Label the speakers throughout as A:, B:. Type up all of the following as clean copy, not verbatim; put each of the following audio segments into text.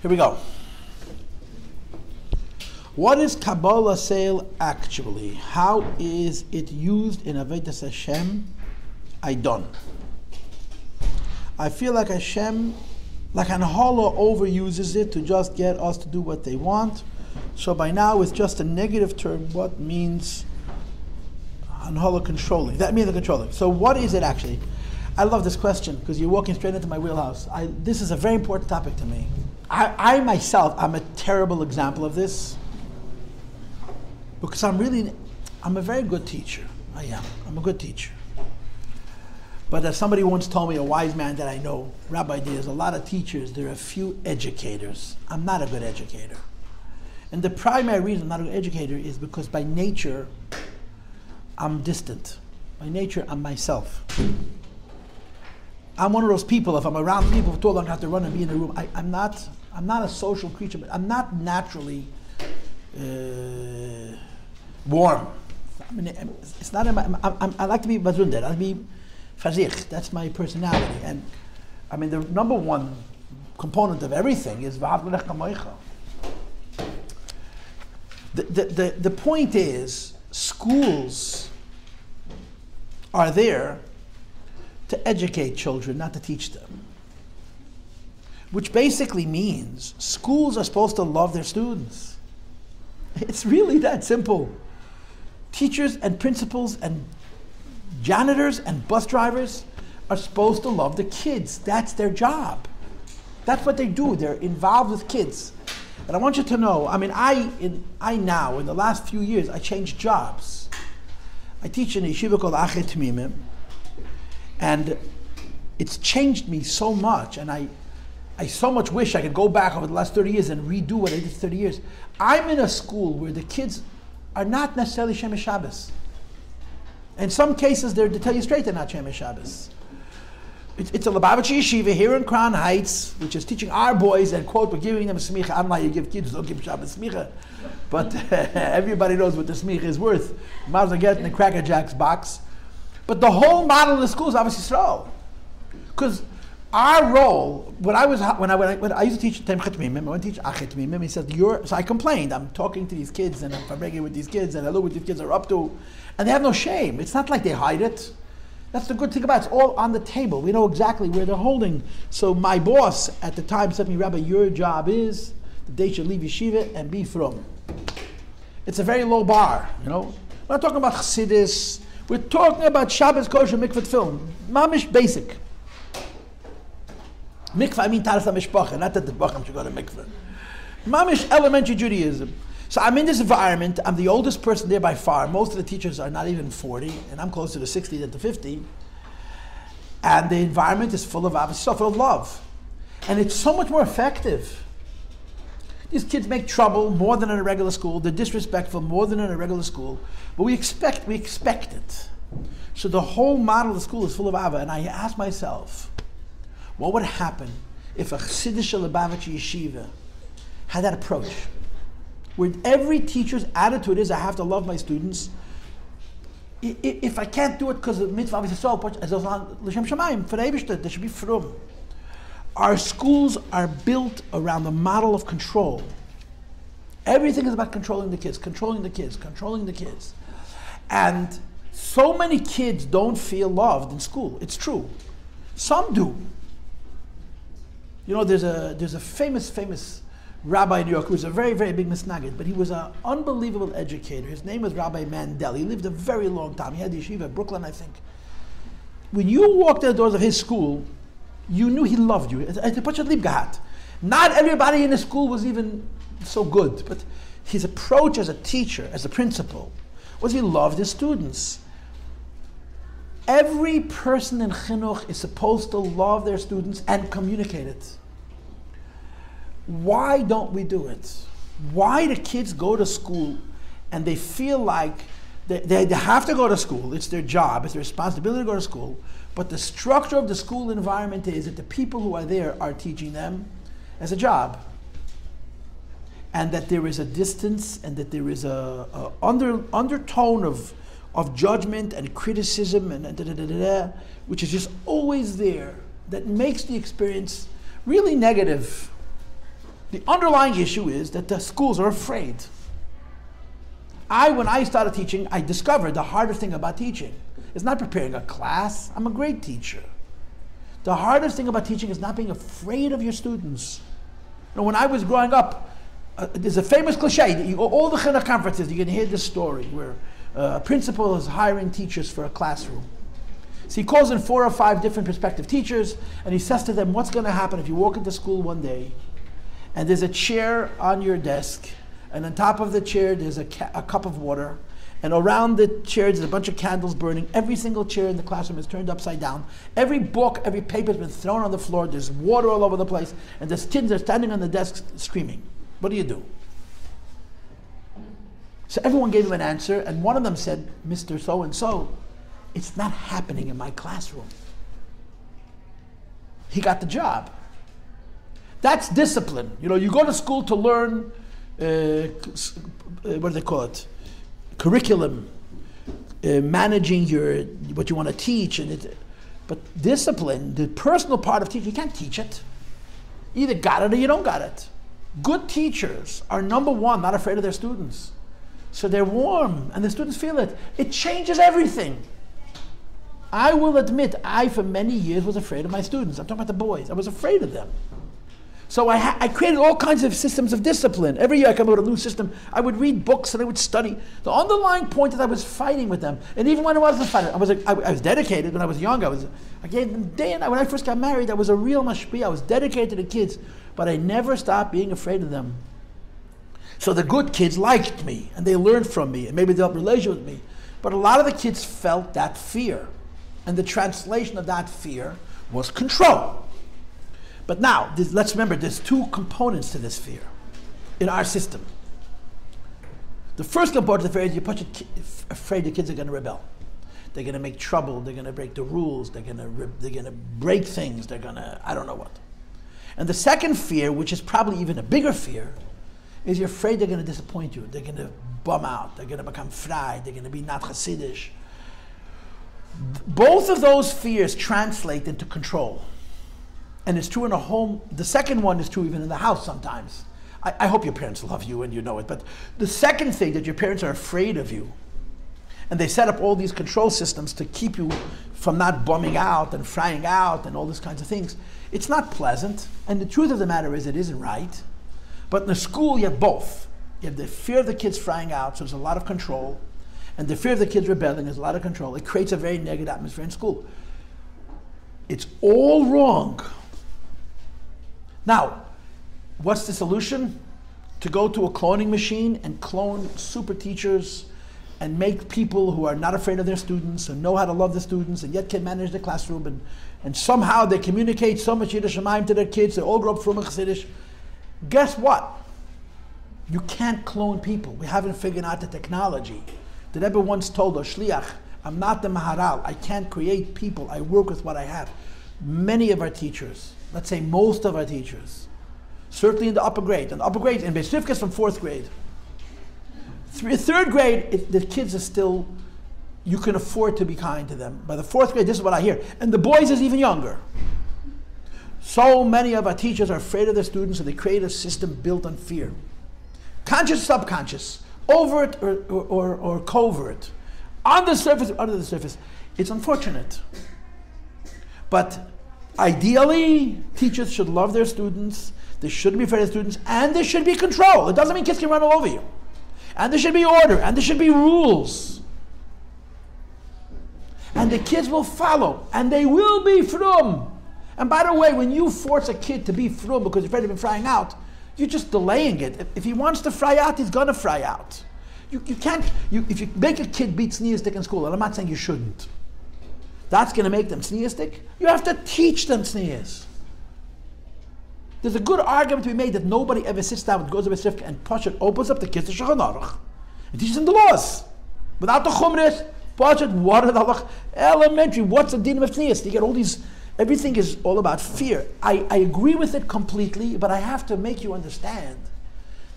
A: Here we go. What is Kabbalas Ol actually? How is it used in Avodas Hashem? I don't. I feel like Hashem, like Anhala, overuses it to just get us to do what they want. So by now it's just a negative term. What means Anhala controlling? That means the controlling. So what is it actually? I love this question because you're walking straight into my wheelhouse. This is a very important topic to me. I myself, I'm a terrible example of this because I'm a very good teacher. I am. I'm a good teacher. But as somebody once told me, a wise man that I know, Rabbi, there's a lot of teachers, there are a few educators. I'm not a good educator. And the primary reason I'm not a good educator is because by nature, I'm distant. By nature, I'm myself. I'm one of those people, if I'm around people for too long, I have to run and be in a room. I'm not a social creature, but I'm not naturally warm. I mean, it's not. I like to be bazunder. I like to be fazich. That's my personality. And I mean, the number one component of everything is v'havlech kamoicha. The point is, schools are there to educate children, not to teach them. Which basically means schools are supposed to love their students. It's really that simple. Teachers and principals and janitors and bus drivers are supposed to love the kids. That's their job. That's what they do. They're involved with kids. And I want you to know, I mean, I now, in the last few years, I changed jobs. I teach in a yeshiva called Achet Mimim, and it's changed me so much, and I so much wish I could go back over the last 30 years and redo what I did 30 years. I'm in a school where the kids are not necessarily Shemesh Shabbos. In some cases, to tell you straight, they're not Shemesh Shabbos. It's a Lubavitcher yeshiva here in Crown Heights, which is teaching our boys, and quote, we're giving them a smicha. I'm not, you give kids, don't give Shabbos smicha. But everybody knows what the smicha is worth. You might as well get in the Cracker Jacks box. But the whole model of the school is obviously Yisrael. Because our role, when I used to teach Temchet Mimim, I went to teach Achet Mimim, he said, so I complained, I'm talking to these kids, and I'm regular with these kids, and I look what these kids are up to, and they have no shame. It's not like they hide it. That's the good thing about it. It's all on the table. We know exactly where they're holding. So my boss at the time said to me, Rabbi, your job is the day should leave yeshiva and be from. It's a very low bar, you know. We're not talking about Chassidus. We're talking about Shabbos, kosher, mikvah, film. Mamish basic. Mikvah, I mean Taras HaMishpacha, not that the Bacham should go to mikvah. Mamish elementary Judaism. So I'm in this environment, I'm the oldest person there by far. Most of the teachers are not even 40, and I'm closer to 60 than to 50. And the environment is full of full of love. And it's so much more effective. These kids make trouble more than in a regular school. They're disrespectful more than in a regular school. But we expect it. So the whole model of the school is full of Ava. And I ask myself, what would happen if a Chassidish Lubavitcher yeshiva had that approach? Where every teacher's attitude is, I have to love my students. If I can't do it because of mitzvah, l'shem shamayim, for the Eibishter, they should be frum. Our schools are built around the model of control. Everything is about controlling the kids, controlling the kids, controlling the kids. And so many kids don't feel loved in school. It's true. Some do. You know, there's a famous rabbi in New York who was a very, very big misnagid, but he was an unbelievable educator. His name was Rabbi Mandel. He lived a very long time. He had yeshiva in Brooklyn, I think. When you walked in the doors of his school, you knew he loved you. It's a bunch of liebgehat. Not everybody in the school was even so good, but his approach as a teacher, as a principal, was he loved his students. Every person in chinuch is supposed to love their students and communicate it. Why don't we do it? Why do kids go to school and they feel like they have to go to school? It's their job, it's their responsibility to go to school. But the structure of the school environment is that the people who are there are teaching them as a job. And that there is a distance and that there is a undertone of judgment and criticism and which is just always there, that makes the experience really negative. The underlying issue is that the schools are afraid. When I started teaching, I discovered the hardest thing about teaching is not preparing a class. I'm a great teacher. The hardest thing about teaching is not being afraid of your students. You know, when I was growing up, there's a famous cliche. You go all the chinuch conferences, you're going to hear this story where a principal is hiring teachers for a classroom. So he calls in 4 or 5 different prospective teachers, and he says to them, what's going to happen if you walk into school one day, and there's a chair on your desk, and on top of the chair there's a cup of water, and around the chair there's a bunch of candles burning. Every single chair in the classroom is turned upside down. Every book, every paper has been thrown on the floor. There's water all over the place, and there's kids that are standing on the desk screaming. What do you do? So everyone gave him an answer, and one of them said, Mr. So-and-so, it's not happening in my classroom. He got the job. That's discipline. You know, you go to school to learn, what do they call it? Curriculum, managing what you want to teach. But discipline, the personal part of teaching, you can't teach it. You either got it or you don't got it. Good teachers are, number one, not afraid of their students. So they're warm, and the students feel it. It changes everything. I will admit, for many years was afraid of my students. I'm talking about the boys. I was afraid of them. So I created all kinds of systems of discipline. Every year I come up with a new system. I would read books and I would study. The underlying point is I was fighting with them. And even when I wasn't fighting, I was dedicated. When I was young, I gave them day and night. When I first got married, I was a real mashpia. I was dedicated to the kids. But I never stopped being afraid of them. So the good kids liked me, and they learned from me, and maybe they developed a relationship with me. But a lot of the kids felt that fear. And the translation of that fear was control. But now, let's remember, there's 2 components to this fear in our system. The first component of the fear is you're afraid the kids are going to rebel. They're going to make trouble. They're going to break the rules. They're going to break things. They're going to, I don't know what. And the second fear, which is probably even a bigger fear, is you're afraid they're going to disappoint you. They're going to bum out. They're going to become fried. They're going to be not Hasidish. Both of those fears translate into control. And it's true in a home. The second one is true even in the house sometimes. I hope your parents love you and you know it. But the second thing, that your parents are afraid of you. And they set up all these control systems to keep you from not bumming out and frying out and all these kinds of things. It's not pleasant. And the truth of the matter is it isn't right. But in the school you have both. You have the fear of the kids frying out, so there's a lot of control. And the fear of the kids rebelling, there's a lot of control. It creates a very negative atmosphere in school. It's all wrong. Now, what's the solution? To go to a cloning machine and clone super teachers and make people who are not afraid of their students and know how to love the students and yet can manage the classroom and somehow they communicate so much Yiddish Shamayim to their kids, they all grow up from a Chassidish. Guess what? You can't clone people. We haven't figured out the technology. The Rebbe once told us, Shliach, I'm not the Maharal. I can't create people. I work with what I have. Many of our teachers, let's say most of our teachers, certainly in the upper grade, and the upper grade in Beis Rivkah is from 4th grade. 3rd grade, the kids are still, you can afford to be kind to them. By the 4th grade, this is what I hear. And the boys is even younger. So many of our teachers are afraid of their students, and they create a system built on fear. Conscious, subconscious, overt or covert. On the surface or under the surface. It's unfortunate. But ideally, teachers should love their students, they shouldn't be afraid of students, and there should be control. It doesn't mean kids can run all over you. And there should be order, and there should be rules. And the kids will follow, and they will be frum. And by the way, when you force a kid to be frum because you're afraid of him frying out, you're just delaying it. If he wants to fry out, he's going to fry out. You can't, if you make a kid beat sneezestick in school, and I'm not saying you shouldn't, that's going to make them sneezestick. You have to teach them sneeze. There's a good argument to be made that nobody ever sits down and goes to Beis Rivkah and Pashat opens up the kids to Shulchan Aruch and teaches them the laws. Without the Chumris, Pashat, what are the halach? Elementary, what's the din of sneeze? You get all these, everything is all about fear. I agree with it completely, but I have to make you understand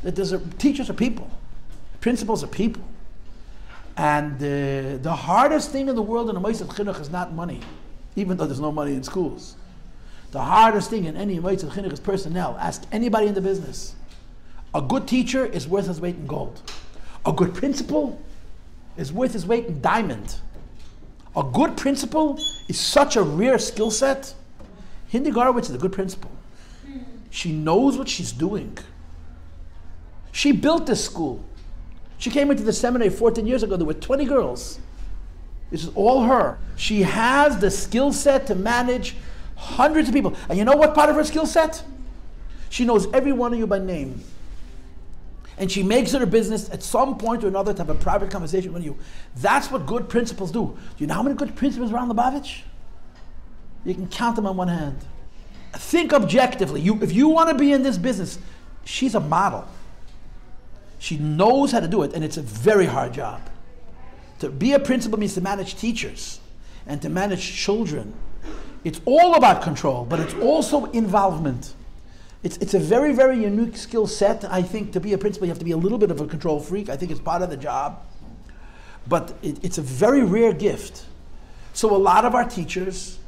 A: that teachers are people. Principals are people. And the hardest thing in the world in a Majeski chinuch is not money, even though there's no money in schools. The hardest thing in any Moitz Chinuch is personnel. Ask anybody in the business. A good teacher is worth his weight in gold. A good principal is worth his weight in diamond. A good principal is such a rare skill set. Hindi Garowitz is a good principal. She knows what she's doing. She built this school. She came into the seminary 14 years ago. There were 20 girls. This is all her. She has the skill set to manage hundreds of people. And you know what part of her skill set? She knows every one of you by name. And she makes it her business at some point or another to have a private conversation with you. That's what good principals do. Do you know how many good principals are around Lubavitch? You can count them on one hand. Think objectively. If you want to be in this business, she's a model. She knows how to do it, and it's a very hard job. To be a principal means to manage teachers and to manage children. It's all about control, but it's also involvement. It's a very, very unique skill set. I think to be a principal, you have to be a little bit of a control freak. I think it's part of the job. But it's a very rare gift. So a lot of our teachers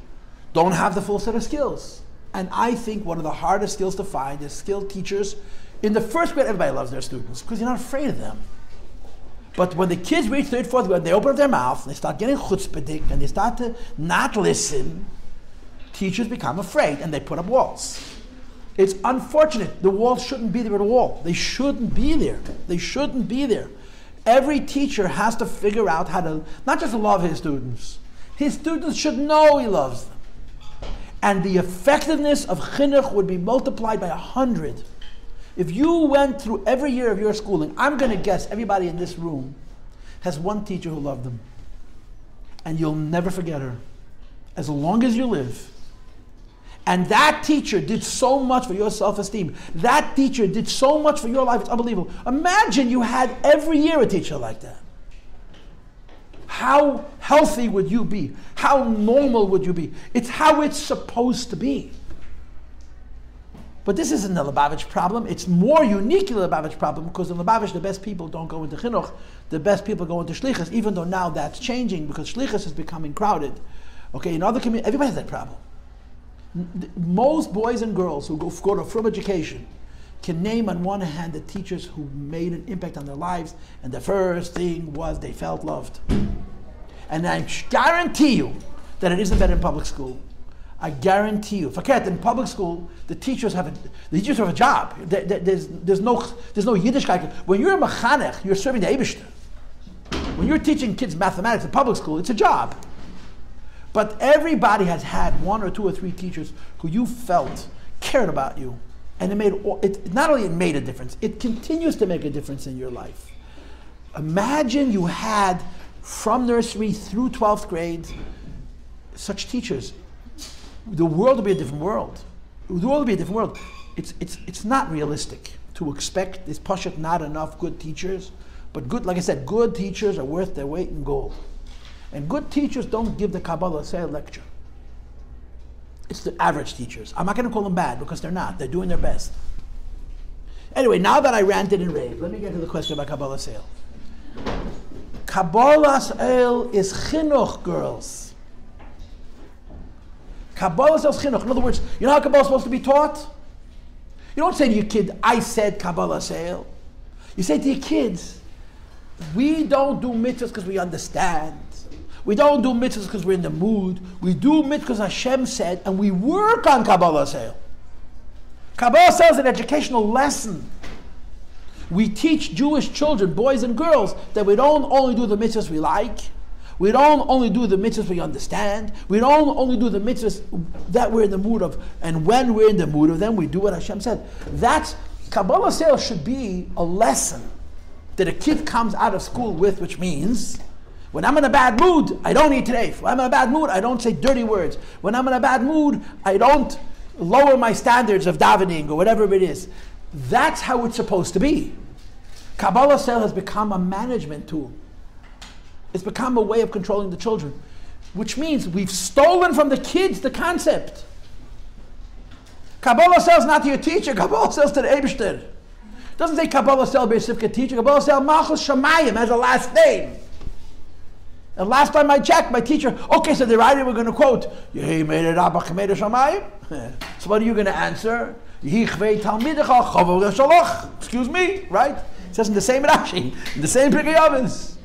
A: don't have the full set of skills. And I think one of the hardest skills to find is skilled teachers. In the first grade, everybody loves their students because you're not afraid of them. But when the kids reach third, fourth grade, they open up their mouth, they start getting chutzpahdik, and they start to not listen, teachers become afraid and they put up walls. It's unfortunate. The walls shouldn't be there at all. They shouldn't be there. They shouldn't be there. Every teacher has to figure out how to, not just love his students should know he loves them. And the effectiveness of chinuch would be multiplied by 100. If you went through every year of your schooling, I'm going to guess everybody in this room has one teacher who loved them. And you'll never forget her, as long as you live. And that teacher did so much for your self-esteem. That teacher did so much for your life. It's unbelievable. Imagine you had every year a teacher like that. How healthy would you be? How normal would you be? It's how it's supposed to be. But this isn't the Lubavitch problem. It's more uniquely the Lubavitch problem because in Lubavitch the best people don't go into chinuch. The best people go into shlichus, even though now that's changing because shlichus is becoming crowded. Okay, in other communities, everybody has that problem. Most boys and girls who go to from education can name on one hand the teachers who made an impact on their lives, and the first thing was they felt loved. And I guarantee you that it isn't better in public school. I guarantee you. Forget in public school, the teachers have a job. There's no Yiddishkeit. When you're a mechanech, you're serving the Eibishter. When you're teaching kids mathematics in public school, it's a job. But everybody has had one or two or three teachers who you felt cared about you. And not only it made a difference, it continues to make a difference in your life. Imagine you had, from nursery through 12th grade, such teachers. The world will be a different world. The world will be a different world. It's not realistic to expect, there's pashut not enough good teachers, but good, like I said, good teachers are worth their weight in gold. And good teachers don't give the Kabbalas Ol lecture. It's the average teachers. I'm not going to call them bad because they're not. They're doing their best. Anyway, now that I ranted and raved, let me get to the question about Kabbalas Ol. Kabbalas Ol is chinuch, girls. Kabbalas Ol is chinuch. In other words, you know how Kabbalah is supposed to be taught? You don't say to your kid, I said Kabbalas Ol. You say to your kids, we don't do mitzvahs because we understand. We don't do mitzvahs because we're in the mood. We do mitzvahs because Hashem said, and we work on Kabbalas Ol. Kabbalas Ol is an educational lesson. We teach Jewish children, boys and girls, that we don't only do the mitzvahs we like. We don't only do the mitzvahs we understand. We don't only do the mitzvahs that we're in the mood of. And when we're in the mood of them, we do what Hashem said. Kabbalas Ol should be a lesson that a kid comes out of school with, which means, when I'm in a bad mood, I don't eat today. When I'm in a bad mood, I don't say dirty words. When I'm in a bad mood, I don't lower my standards of davening or whatever it is. That's how it's supposed to be. Kabbalas Ol has become a management tool. It's become a way of controlling the children, which means we've stolen from the kids the concept. Kabbalas Ol is not to your teacher. Kabbalas Ol is to the Eibishter. It doesn't say Kabbalas Ol Beis Rivkah teacher. Kabbalas Ol Malchus Shamayim has a last name. And last time I checked, my teacher, okay, so the writer we're going to quote, so what are you going to answer? Excuse me, right? It says in the same Rashi, in the same Pirkei Avos.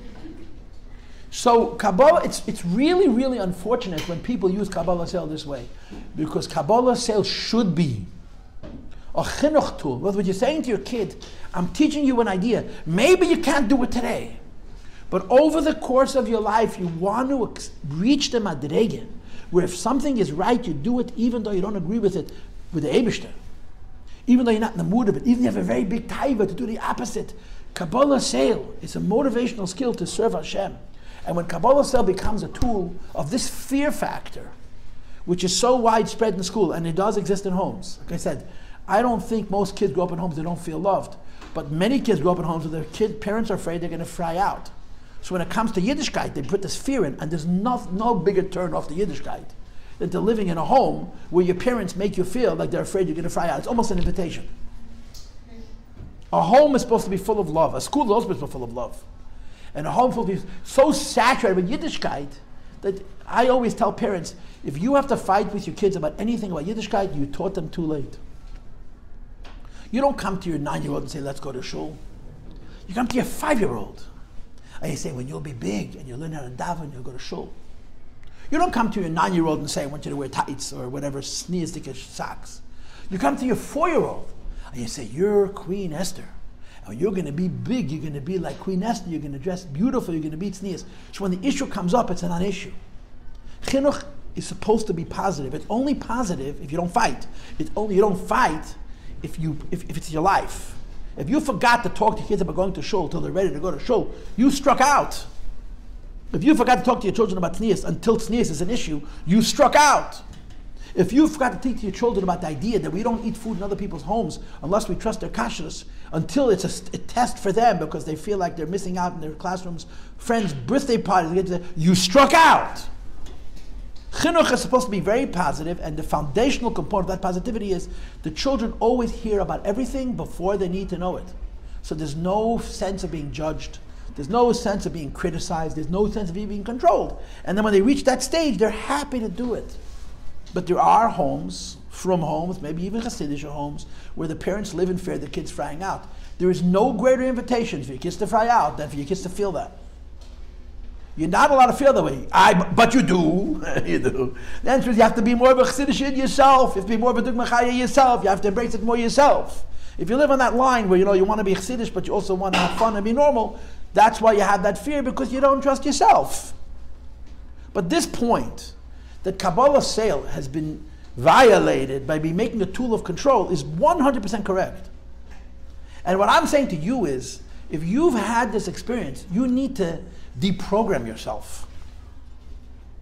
A: So Kabbalah, it's really, really unfortunate when people use Kabbalas Ol this way, because Kabbalas Ol should be a chinuch tool. What you're saying to your kid, I'm teaching you an idea. Maybe you can't do it today, but over the course of your life, you want to reach the madrege, where if something is right, you do it even though you don't agree with it, with the Eibishter. Even though you're not in the mood of it, even if you have a very big taiva to do the opposite. Kabbalas Ol is a motivational skill to serve Hashem. And when Kabbalas Ol becomes a tool of this fear factor, which is so widespread in school, and it does exist in homes. Like I said, I don't think most kids grow up in homes that don't feel loved. But many kids grow up in homes where their parents are afraid they're going to fry out. So when it comes to Yiddishkeit, they put this fear in, and there's no bigger turn off to Yiddishkeit than to living in a home where your parents make you feel like they're afraid you're going to fry out. It's almost an invitation. A home is supposed to be full of love. A school is also supposed to be full of love. And a home full of people so saturated with Yiddishkeit that I always tell parents, if you have to fight with your kids about anything about Yiddishkeit, you taught them too late. You don't come to your 9-year-old and say, let's go to shul. You come to your 5-year-old and you say, when you'll be big and you'll learn how to daven, you'll go to shul. You don't come to your 9-year-old and say, I want you to wear tights or whatever, sneer-stickish socks. You come to your 4-year-old and you say, you're Queen Esther. And you're going to be big, you're going to be like Queen Esther, you're going to dress beautiful, you're going to be tznius. So when the issue comes up, it's a non-issue. Chinuch is supposed to be positive. It's only positive if you don't fight. You don't fight if it's your life. If you forgot to talk to kids about going to shul until they're ready to go to shul, you struck out. If you forgot to talk to your children about tznius until tznius is an issue, you struck out. If you forgot to teach your children about the idea that we don't eat food in other people's homes unless we trust their kashrus, until it's a test for them because they feel like they're missing out in their classrooms, friends' birthday parties, you struck out. Chinuch is supposed to be very positive, and the foundational component of that positivity is the children always hear about everything before they need to know it. So there's no sense of being judged. There's no sense of being criticized. There's no sense of being controlled. And then when they reach that stage, they're happy to do it. But there are homes, from homes, maybe even Hasidic homes, where the parents live in fear of the kids frying out. There is no greater invitation for your kids to fry out than for your kids to feel that. You're not allowed to feel that way. But you do. You do. The answer is you have to be more of a Hasidic in yourself. You have to be more of a Dugma Chaya yourself. You have to embrace it more yourself. If you live on that line where you want to be Hasidic, but you also want to have fun and be normal, that's why you have that fear, because you don't trust yourself. But this point, that Kabbalas Ol has been violated by making a tool of control, is 100% correct. And what I'm saying to you is, if you've had this experience, you need to deprogram yourself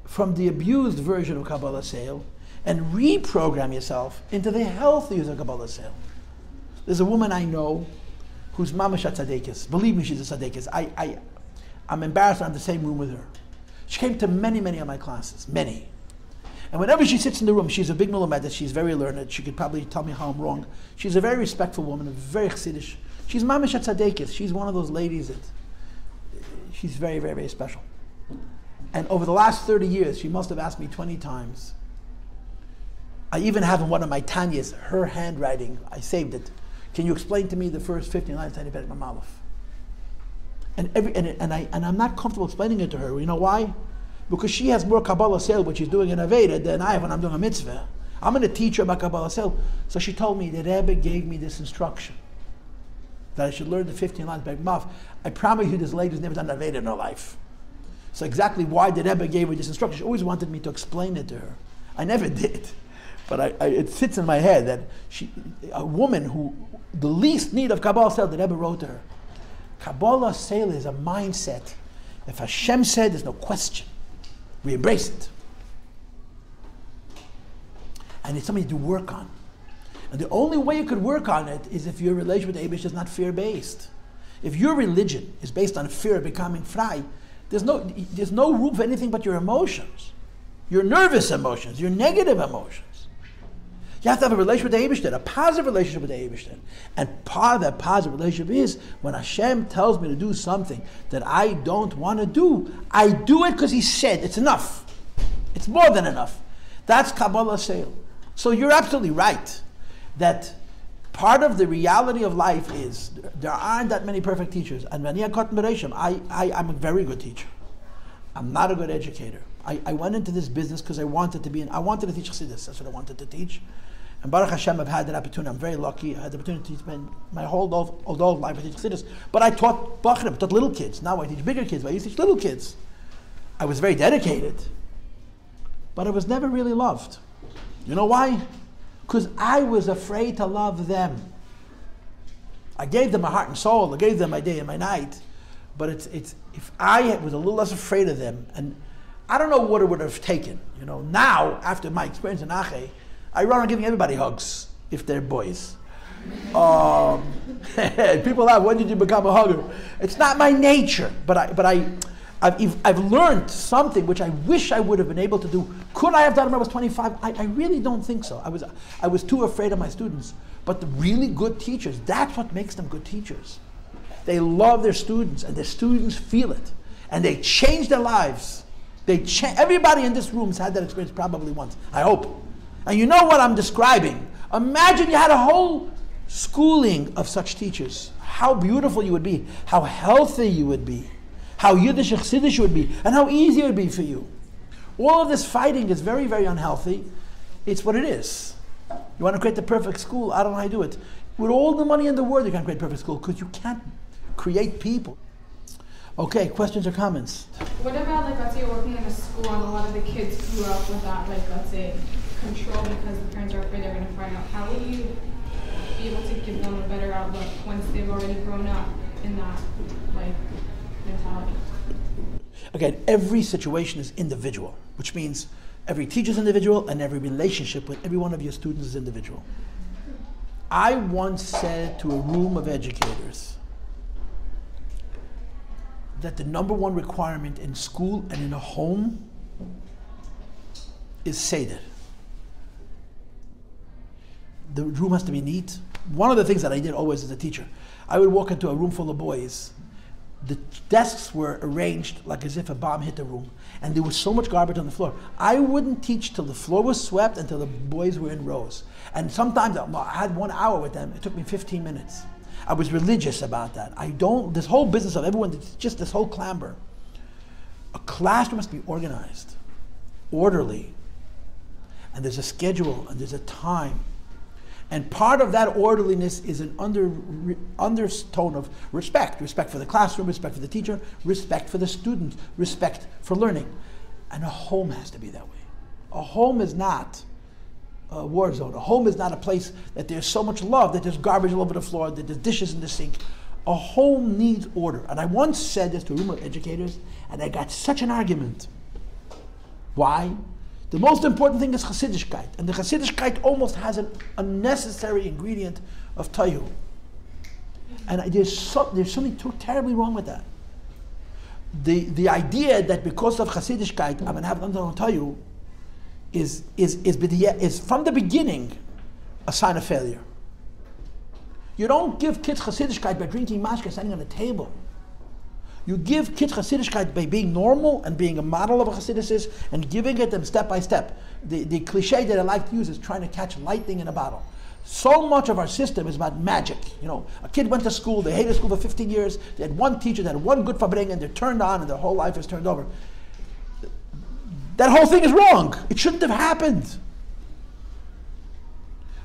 A: from the abused version of Kabbalas Ol and reprogram yourself into the healthy use of Kabbalas Ol. There's a woman I know whose mamash a tzaddikus. Believe me, she's a tzaddikus. I'm embarrassed I'm in the same room with her. She came to many, many of my classes, many. And whenever she sits in the room, she's a big melamedet, she's very learned, she could probably tell me how I'm wrong. She's a very respectful woman, very chassidish. She's mamash a tzaddikus. She's one of those ladies that, she's very, very, very special. And over the last 30 years, she must have asked me 20 times. I even have in one of my Tanyas, her handwriting, I saved it. Can you explain to me the first 15 lines of Tanya Perek Mamalef? And I'm not comfortable explaining it to her. You know why? Because she has more Kabbalas Ol when she's doing an Aveda than I have when I'm doing a mitzvah. I'm going to teach her about Kabbalas Ol. So she told me the Rebbe gave me this instruction that I should learn the 15 lines of Perek Mamalef. I promise you this lady's never done an Aveda in her life. So exactly why the Rebbe gave her this instruction, she always wanted me to explain it to her. I never did. But it sits in my head that a woman who, the least need of Kabbalas Ol, the Rebbe wrote to her. Kabbalas Ol is a mindset. If Hashem said, there's no question. We embrace it. And it's something to work on. And the only way you could work on it is if your relation with the Eibush is not fear-based. If your religion is based on fear of becoming frei, there's no room for anything but your emotions. Your nervous emotions, your negative emotions. You have to have a relationship with the Eibishter, a positive relationship with the Eibishter. And part of that positive relationship is when Hashem tells me to do something that I don't want to do, I do it because He said it's enough. It's more than enough. That's Kabbalas Ol. So you're absolutely right that part of the reality of life is there aren't that many perfect teachers. And when I'm a very good teacher. I'm not a good educator. I went into this business because I wanted to teach Chassidus. That's what I wanted to teach. And Baruch Hashem, I've had that opportunity. I'm very lucky. I had the opportunity to teach my whole adult life. I teach Chassidus. But I taught Bachrim, taught little kids. Now I teach bigger kids, but I used to teach little kids. I was very dedicated. But I was never really loved. You know why? Because I was afraid to love them. I gave them my heart and soul. I gave them my day and my night. But it's if I was a little less afraid of them, and I don't know what it would have taken. You know, now after my experience in Ache, I run around giving everybody hugs if they're boys. People ask, when did you become a hugger? It's not my nature, but I've learned something which I wish I would have been able to do. Could I have done it when I was 25? I really don't think so. I was too afraid of my students. But the really good teachers, that's what makes them good teachers. They love their students, and their students feel it, and they change their lives. Everybody in this room has had that experience probably once, I hope. And you know what I'm describing. Imagine you had a whole schooling of such teachers. How beautiful you would be, how healthy you would be, how Yiddish Chassidish you would be, and how easy it would be for you. All of this fighting is very, very unhealthy. It's what it is. You want to create the perfect school, I don't know how you do it. With all the money in the world, you can't create a perfect school because you can't create people. Okay, questions or comments?
B: What about, like, let's say you're working in a school and a lot of the kids grew up with that, like, let's say, control because the parents are afraid they're going to find out. How will you be able to give them a better outlook once they've already grown up in that, like, mentality?
A: Again, every situation is individual, which means every teacher is individual and every relationship with every one of your students is individual. I once said to a room of educators that the number one requirement in school and in a home is seder. The room has to be neat. One of the things that I did always as a teacher, I would walk into a room full of boys. The desks were arranged like as if a bomb hit the room, and there was so much garbage on the floor. I wouldn't teach till the floor was swept, until the boys were in rows. And sometimes I had 1 hour with them. It took me 15 minutes. I was religious about that. This whole business of everyone, it's just this whole clamor. A classroom must be organized, orderly, and there's a schedule and there's a time. And part of that orderliness is an undertone of respect. Respect for the classroom, respect for the teacher, respect for the student, respect for learning. And a home has to be that way. A home is not a war zone. A home is not a place that there's so much love that there's garbage all over the floor, that there's dishes in the sink. A home needs order. And I once said this to a room of educators, and I got such an argument. Why? The most important thing is Chassidishkeit, and the Chassidishkeit almost has an unnecessary ingredient of Tayu. And there's something too terribly wrong with that. The idea that because of Chassidishkeit I'm going to have an undertone Tayu is from the beginning a sign of failure. You don't give kids Chassidishkeit by drinking mashke standing on a table. You give kids Chassidishkeit by being normal and being a model of a Chassidus and giving it them step by step. The cliche that I like to use is trying to catch lightning in a bottle. So much of our system is about magic. You know, a kid went to school, they hated school for 15 years, they had one teacher, they had one good fabring, and they're turned on and their whole life is turned over. That whole thing is wrong. It shouldn't have happened.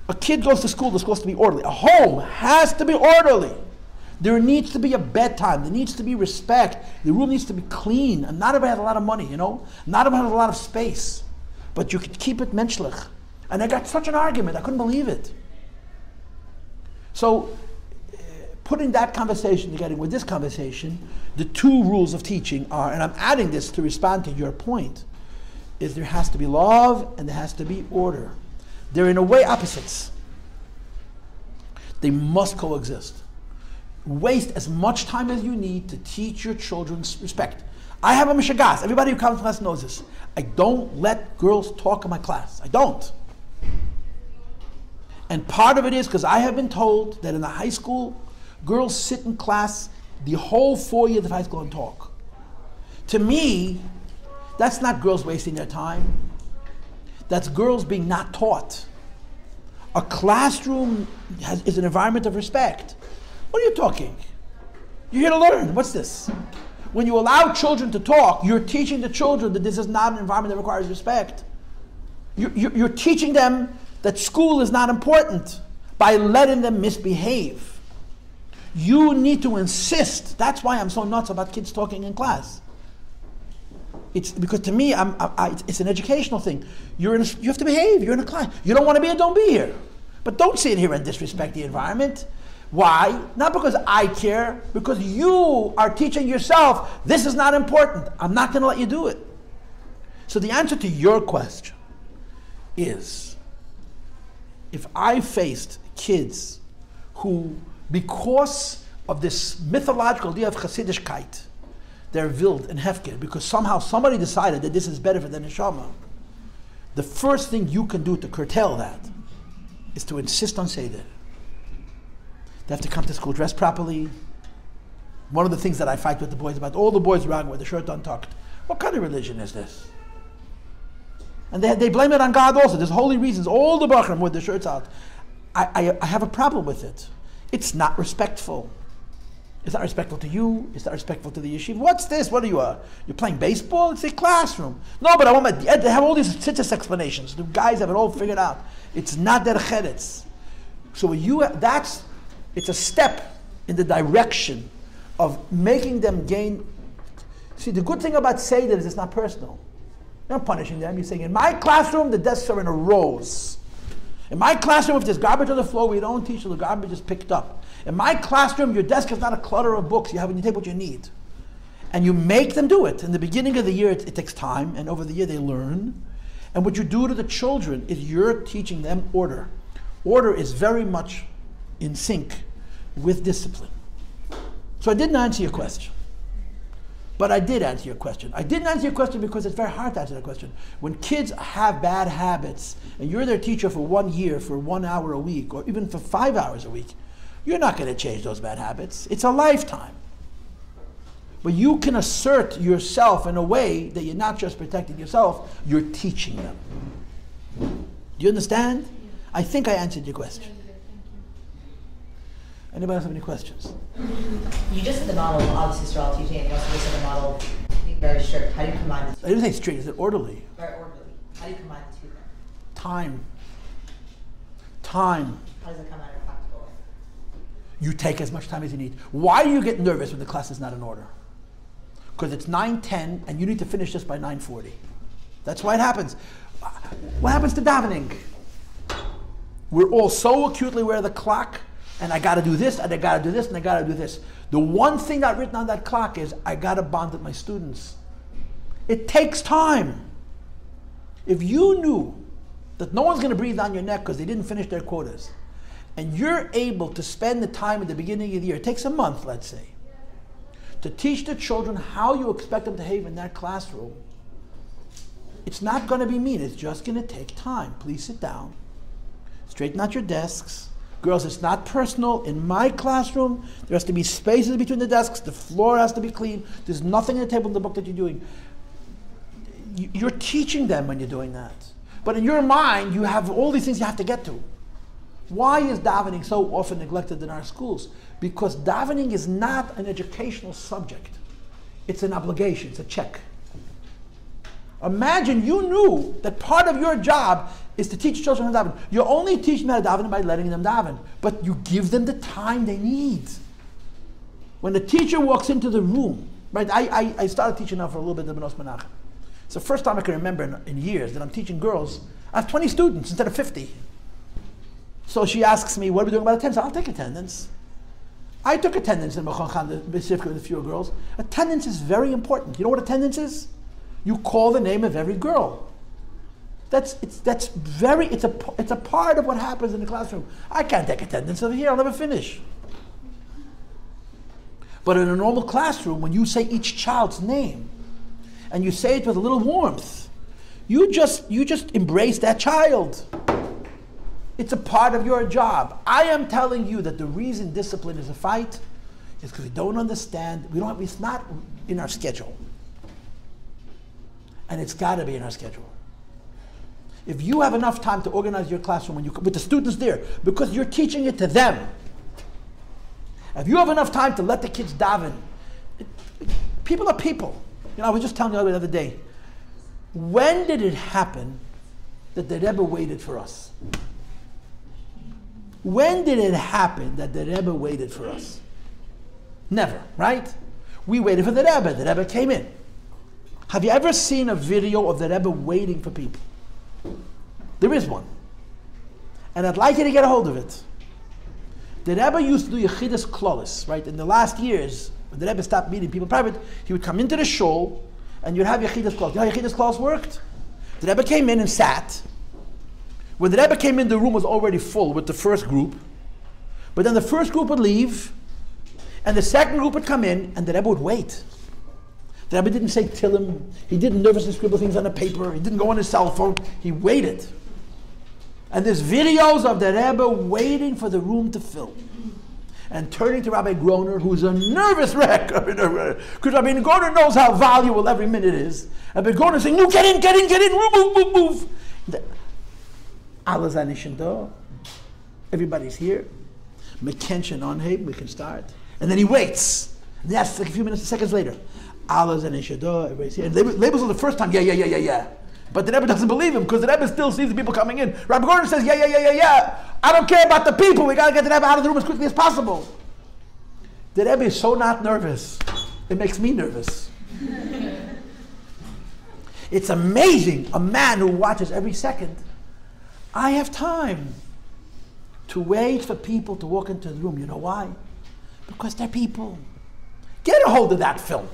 A: A kid goes to school, the school has to be orderly. A home has to be orderly. There needs to be a bedtime. There needs to be respect. The room needs to be clean. And not everybody has a lot of money, you know. Not everybody has a lot of space. But you could keep it menschlich. And I got such an argument. I couldn't believe it. So, putting that conversation together with this conversation, the two rules of teaching are, and I'm adding this to respond to your point, is there has to be love and there has to be order. They're in a way opposites. They must coexist. Waste as much time as you need to teach your children respect. I have a mishagas. Everybody who comes to class knows this. I don't let girls talk in my class. I don't. And part of it is because I have been told that in the high school, girls sit in class the whole 4 years of high school and talk. To me, that's not girls wasting their time. That's girls being not taught. A classroom is an environment of respect. What are you talking? You're here to learn. What's this? When you allow children to talk, you're teaching the children that this is not an environment that requires respect. You're teaching them that school is not important by letting them misbehave. You need to insist. That's why I'm so nuts about kids talking in class. It's because to me, it's an educational thing. You have to behave. You're in a class. You don't want to be here, don't be here. But don't sit here and disrespect the environment. Why? Not because I care, because you are teaching yourself, this is not important. I'm not going to let you do it. So the answer to your question is, if I faced kids who, because of this mythological idea of Chassidishkeit, they're wild and hefker, because somehow somebody decided that this is better for the neshama, the first thing you can do to curtail that is to insist on Seder. They have to come to school dressed properly. One of the things that I fight with the boys about, all the boys around with the shirt untucked. What kind of religion is this? And they blame it on God also. There's holy reasons. All the Bachram with the shirts out. I have a problem with it. It's not respectful. It's not respectful to you. It's not respectful to the yeshiva. What's this? What are you? You're playing baseball? It's a classroom. No, but I want they have all these tzitzis explanations. The guys have it all figured out. It's not their cheretz. So it's a step in the direction of making them gain. See, the good thing about Seder is it's not personal. You're not punishing them. You're saying, in my classroom, the desks are in a rows. In my classroom, if there's garbage on the floor, we don't teach you the garbage is picked up. In my classroom, your desk is not a clutter of books. You have on your table what you need. And you make them do it. In the beginning of the year, it takes time, and over the year they learn. And what you do to the children is you're teaching them order. Order is very much in sync with discipline. So I didn't answer your question. But I did answer your question. I didn't answer your question because it's very hard to answer that question. When kids have bad habits, and you're their teacher for 1 year, for 1 hour a week, or even for 5 hours a week, you're not going to change those bad habits. It's a lifetime. But you can assert yourself in a way that you're not just protecting yourself, you're teaching them. Do you understand? I think I answered your question. Anybody else have any questions?
C: You just said the model of obviously sterile teaching, and you also just said the model of being very strict. How do you combine the two?
A: I didn't say strict, I said orderly.
C: Very orderly. How do you combine the two then?
A: Time.
C: How does it come out in a practical way?
A: You take as much time as you need. Why do you get nervous when the class is not in order? Because it's 9:10 and you need to finish this by 9:40. That's why it happens. What happens to davening? We're all so acutely aware of the clock, and I got to do this, and I got to do this, and I got to do this. The one thing not written on that clock is I got to bond with my students. It takes time. If you knew that no one's going to breathe down your neck because they didn't finish their quotas, and you're able to spend the time at the beginning of the year, it takes a month, let's say, to teach the children how you expect them to behave in that classroom, it's not going to be mean. It's just going to take time. Please sit down. Straighten out your desks. Girls, it's not personal. In my classroom, there has to be spaces between the desks. The floor has to be clean. There's nothing on the table in the book that you're doing. You're teaching them when you're doing that. But in your mind, you have all these things you have to get to. Why is davening so often neglected in our schools? Because davening is not an educational subject. It's an obligation. It's a check. Imagine you knew that part of your job is to teach children how to daven. You only teach them how to daven by letting them daven, but you give them the time they need. When the teacher walks into the room, right? I started teaching now for a little bit of Benos Menachem. It's the first time I can remember in years that I'm teaching girls. I have 20 students instead of 50. So she asks me, what are we doing about attendance? I'll take attendance. I took attendance in Beis Rivkah with a few girls. Attendance is very important. You know what attendance is? You call the name of every girl. It's a part of what happens in the classroom. I can't take attendance over here, I'll never finish. But in a normal classroom, when you say each child's name, and you say it with a little warmth, you just embrace that child. It's a part of your job. I am telling you that the reason discipline is a fight is because we don't understand, it's not in our schedule. And it's got to be in our schedule. If you have enough time to organize your classroom with the students there, because you're teaching it to them, if you have enough time to let the kids daven, people are people. I was just telling you the other day, when did it happen that the Rebbe waited for us? When did it happen that the Rebbe waited for us? Never, right? We waited for the Rebbe. The Rebbe came in. Have you ever seen a video of the Rebbe waiting for people? There is one. And I'd like you to get a hold of it. The Rebbe used to do Yechidus Klolis, right? In the last years, when the Rebbe stopped meeting people private, he would come into the shul and you'd have Yechidus Klolis. You know how Yechidus Klolis worked? The Rebbe came in and sat. When the Rebbe came in, the room was already full with the first group. But then the first group would leave, and the second group would come in, and the Rebbe would wait. The Rebbe didn't say Tillim. He didn't nervously scribble things on a paper. He didn't go on his cell phone. He waited. And there's videos of the Rebbe waiting for the room to fill. And turning to Rabbi Groner, who's a nervous wreck. Because Rabbi Groner knows how valuable every minute is. Rabbi Groner saying, no, get in, move. Abbalas Ol. Everybody's here. Mekenshin on him, we can start. And then he waits. And that's like a few seconds later. Abbalas Ol, everybody's here. And labels are the first time, yeah. But the Rebbe doesn't believe him because the Rebbe still sees the people coming in. Rabbi Gordon says, yeah. I don't care about the people. We got to get the Rebbe out of the room as quickly as possible. The Rebbe is so not nervous. It makes me nervous. It's amazing. A man who watches every second. I have time to wait for people to walk into the room. You know why? Because they're people. Get a hold of that film.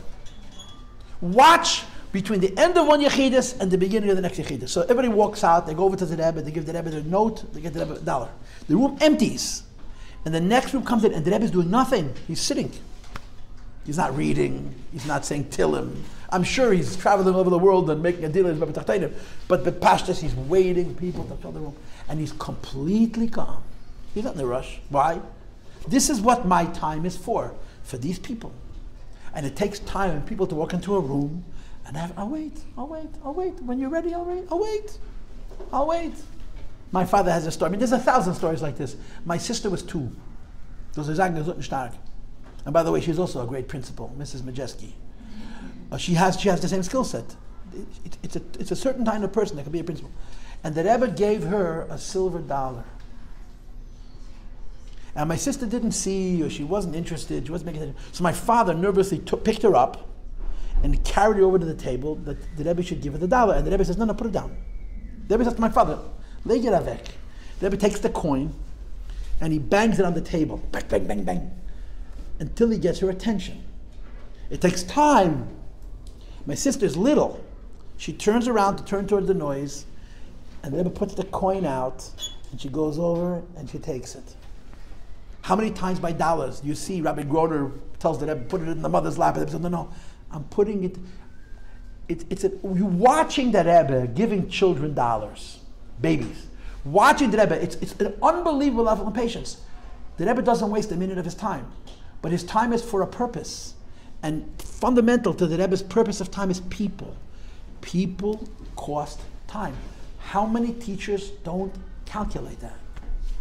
A: Watch between the end of one Yechidus and the beginning of the next Yechidus. So everybody walks out, they go over to the Rebbe, they give the Rebbe their note, they get the Rebbe $1. The room empties. And the next group comes in and the Rebbe is doing nothing. He's sitting. He's not reading. He's not saying Tillim. I'm sure he's traveling over the world and making a deal with Rebbe Tachtainim. But Pashtas, he's waiting people to fill the room. And he's completely calm. He's not in a rush. Why? This is what my time is for these people. And it takes time for people to walk into a room and I'll wait. When you're ready, I'll wait. My father has a story. I mean, there's 1,000 stories like this. My sister was 2. Those are sagen gesund und stark. And by the way, she's also a great principal, Mrs. Majeski. She has the same skill set. It's a certain kind of person that can be a principal. And the Rebbe gave her a silver $1. And my sister didn't see, or she wasn't interested, she wasn't making attention. So my father nervously picked her up and carried her over to the table that the Rebbe should give her the $1. And the Rebbe says, no, put it down. The Rebbe says to my father, leg it avek. The Rebbe takes the coin and he bangs it on the table. Bang, bang, bang. Until he gets her attention. It takes time. My sister's little. She turns around to turn toward the noise, and the Rebbe puts the coin out, and she goes over and she takes it. How many times by dollars do you see Rabbi Groner tells the Rebbe, put it in the mother's lap, and the Rebbe says, no, I'm putting it. You're watching the Rebbe giving children $, babies. Watching the Rebbe, it's an unbelievable level of patience. The Rebbe doesn't waste a minute of his time, but his time is for a purpose. And fundamental to the Rebbe's purpose of time is people. People cost time. How many teachers don't calculate that?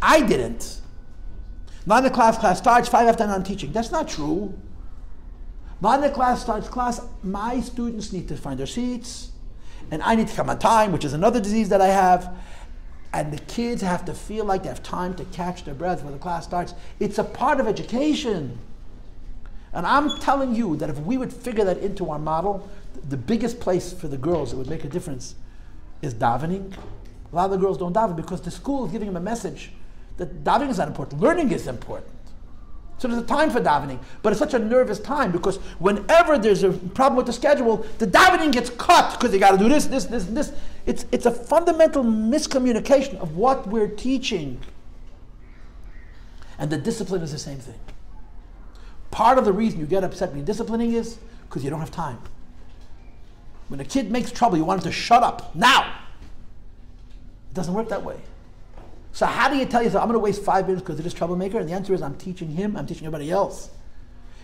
A: I didn't. 9 o'clock class starts, 5 after 9 I'm teaching. That's not true. 9 o'clock starts class, my students need to find their seats, and I need to come on time, which is another disease that I have, and the kids have to feel like they have time to catch their breath when the class starts. It's a part of education. And I'm telling you that if we would figure that into our model, the biggest place for the girls that would make a difference is davening. A lot of the girls don't daven because the school is giving them a message that davening is not important, learning is important. So there's a time for davening, but it's such a nervous time because whenever there's a problem with the schedule, the davening gets cut because they got to do this, and this. It's a fundamental miscommunication of what we're teaching. And the discipline is the same thing. Part of the reason you get upset when you're disciplining is because you don't have time. When a kid makes trouble, you want him to shut up now. It doesn't work that way. So how do you tell yourself, I'm going to waste 5 minutes because of this troublemaker? And the answer is, I'm teaching him, I'm teaching everybody else.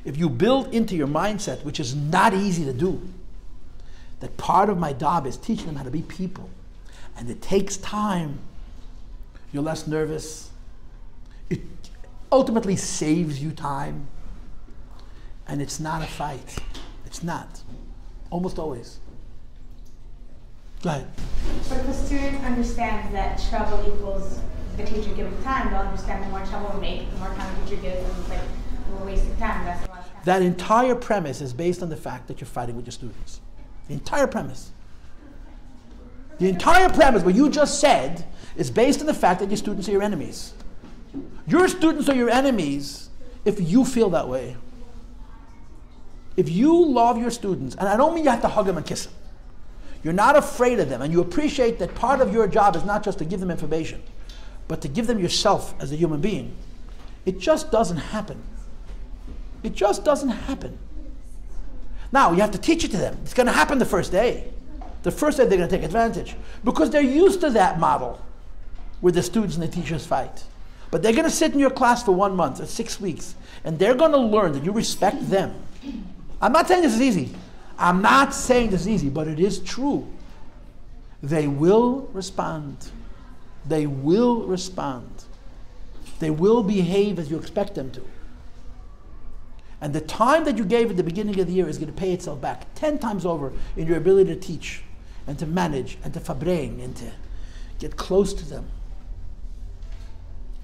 A: If you build into your mindset, which is not easy to do, that part of my job is teaching them how to be people, and it takes time, you're less nervous. It ultimately saves you time, and it's not a fight. It's not. Almost always. Go ahead.
D: But if the student understands that trouble equals the teacher giving time, they'll understand the more trouble we make, the more time the teacher gives, and it's like we're wasting time. That's a lot of time.
A: That entire premise is based on the fact that you're fighting with your students. The entire premise. The entire premise, what you just said, is based on the fact that your students are your enemies. Your students are your enemies if you feel that way. If you love your students, and I don't mean you have to hug them and kiss them. You're not afraid of them, and you appreciate that part of your job is not just to give them information, but to give them yourself as a human being. It just doesn't happen. It just doesn't happen. Now, you have to teach it to them. It's going to happen the first day. The first day they're going to take advantage, because they're used to that model where the students and the teachers fight. But they're going to sit in your class for 1 month or 6 weeks, and they're going to learn that you respect them. I'm not saying this is easy. I'm not saying this is easy, but it is true. They will respond. They will respond. They will behave as you expect them to. And the time that you gave at the beginning of the year is going to pay itself back 10 times over in your ability to teach and to manage and to fabring and to get close to them.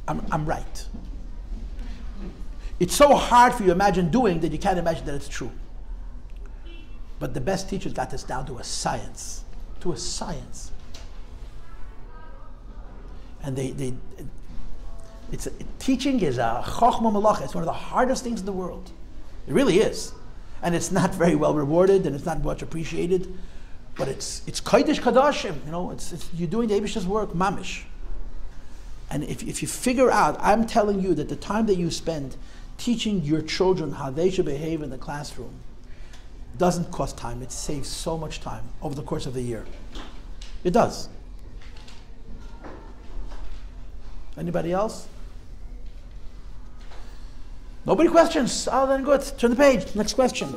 A: I'm right. It's so hard for you to imagine doing that you can't imagine that it's true. But the best teachers got this down to a science. To a science. And teaching is a chokhmah malacha. It's one of the hardest things in the world. It really is. And it's not very well rewarded, and it's not much appreciated. But it's kodesh kadashim. You know, it's you're doing the Eibishter's work, mamish. And if you figure out, I'm telling you that the time that you spend teaching your children how they should behave in the classroom doesn't cost time. It saves so much time over the course of the year. It does. Anybody else? Nobody questions? Oh, then good. Turn the page. Next question.